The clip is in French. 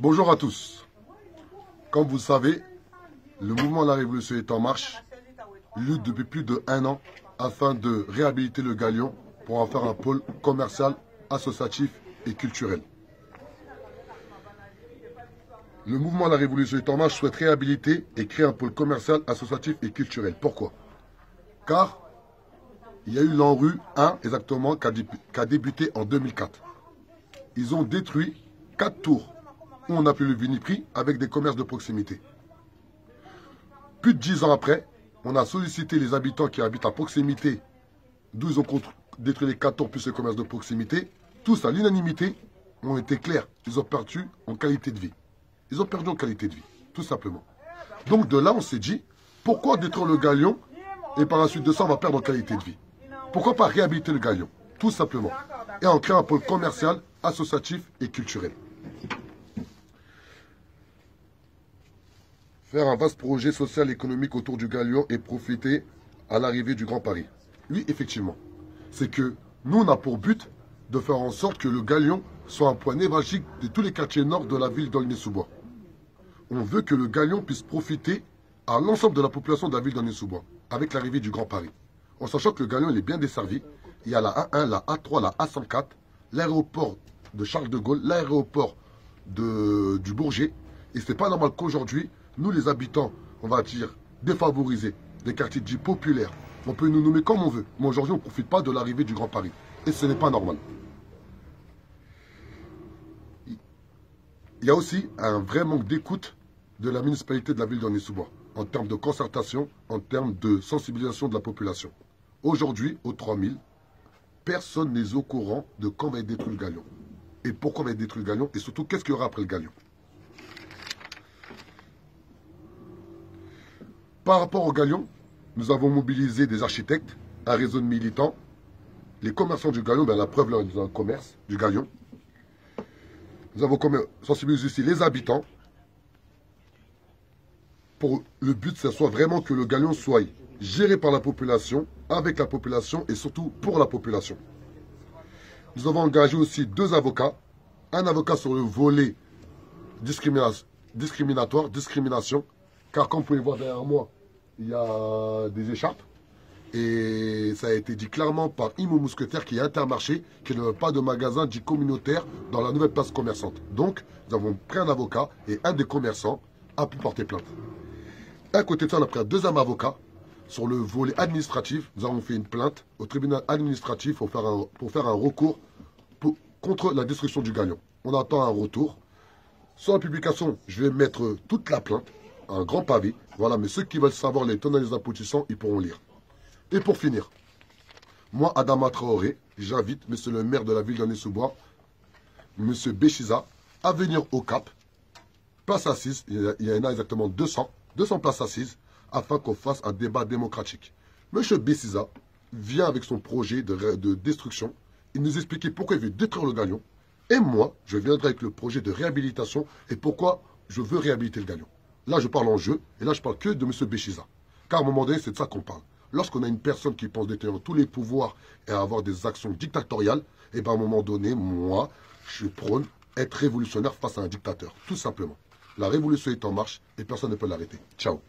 Bonjour à tous. Comme vous le savez, le mouvement La Révolution est en marche, lutte depuis plus d'1 an afin de réhabiliter le Galion pour en faire un pôle commercial, associatif et culturel. Le mouvement La Révolution est en marche souhaite réhabiliter et créer un pôle commercial, associatif et culturel. Pourquoi? Car il y a eu l'ANRU 1 exactement qui a débuté en 2004. Ils ont détruit 4 tours où on appelait le Viniprix avec des commerces de proximité. Plus de 10 ans après, on a sollicité les habitants qui habitent à proximité, d'où ils ont détruit les 4 tours plus les commerces de proximité. Tous à l'unanimité ont été clairs. Ils ont perdu en qualité de vie. Ils ont perdu en qualité de vie, tout simplement. Donc de là, on s'est dit, pourquoi détruire le Galion et par la suite de ça, on va perdre en qualité de vie? Pourquoi pas réhabiliter le Galion? Tout simplement. Et en créant un pôle commercial, associatif et culturel. Faire un vaste projet social et économique autour du Galion et profiter à l'arrivée du Grand Paris. Oui, effectivement. C'est que nous, on a pour but de faire en sorte que le Galion soit un point névralgique de tous les quartiers nord de la ville d'Aulnay-sous-Bois. On veut que le Galion puisse profiter à l'ensemble de la population de la ville d'Aulnay-sous-Bois avec l'arrivée du Grand Paris. En sachant que le Galion il est bien desservi. Il y a la A1, la A3, la A104, l'aéroport de Charles de Gaulle, l'aéroport du Bourget. Et c'est pas normal qu'aujourd'hui, nous les habitants, on va dire défavorisés, des quartiers dits populaires, on peut nous nommer comme on veut. Mais aujourd'hui, on ne profite pas de l'arrivée du Grand Paris. Et ce n'est pas normal. Il y a aussi un vrai manque d'écoute de la municipalité de la ville d'Aulnay-sous-Bois, en termes de concertation, en termes de sensibilisation de la population. Aujourd'hui, au 3000, personne n'est au courant de quand va être détruit le Galion. Et pourquoi va être détruit le Galion, et surtout, qu'est-ce qu'il y aura après le Galion. Par rapport au Galion, nous avons mobilisé des architectes, un réseau de militants, les commerçants du Galion, la preuve là, ils ont un commerce du Galion. Nous avons sensibilisé aussi les habitants. Pour le but, ce soit vraiment que le Galion soit géré par la population, avec la population et surtout pour la population. Nous avons engagé aussi 2 avocats. Un avocat sur le volet discrimination. Car comme vous pouvez voir derrière moi, il y a des écharpes. Et ça a été dit clairement par Imo Mousquetaire qui est Intermarché, qui ne veut pas de magasin dit communautaire dans la nouvelle place commerçante. Donc, nous avons pris un avocat et un des commerçants a pu porter plainte. À côté de ça, on a pris un 2e avocat. Sur le volet administratif, nous avons fait une plainte au tribunal administratif pour faire un recours contre la destruction du Galion. On attend un retour. Sur la publication, je vais mettre toute la plainte, un grand pavé. Voilà, mais ceux qui veulent savoir les tenants et les aboutissants, ils pourront lire. Et pour finir, moi, Adama Traoré, j'invite monsieur le maire de la ville d'Aulnay-sous-Bois, monsieur Béchiza, à venir au Cap, place assise, il y en a exactement 200 places assises, afin qu'on fasse un débat démocratique. Monsieur Béchiza vient avec son projet de destruction, il nous expliquait pourquoi il veut détruire le Galion, et moi, je viendrai avec le projet de réhabilitation, et pourquoi je veux réhabiliter le Galion. Là, je parle en jeu, et là, je parle que de monsieur Béchiza. Car à un moment donné, c'est de ça qu'on parle. Lorsqu'on a une personne qui pense détenir tous les pouvoirs et avoir des actions dictatoriales, et bien à un moment donné, moi, je prône être révolutionnaire face à un dictateur. Tout simplement. La révolution est en marche et personne ne peut l'arrêter. Ciao.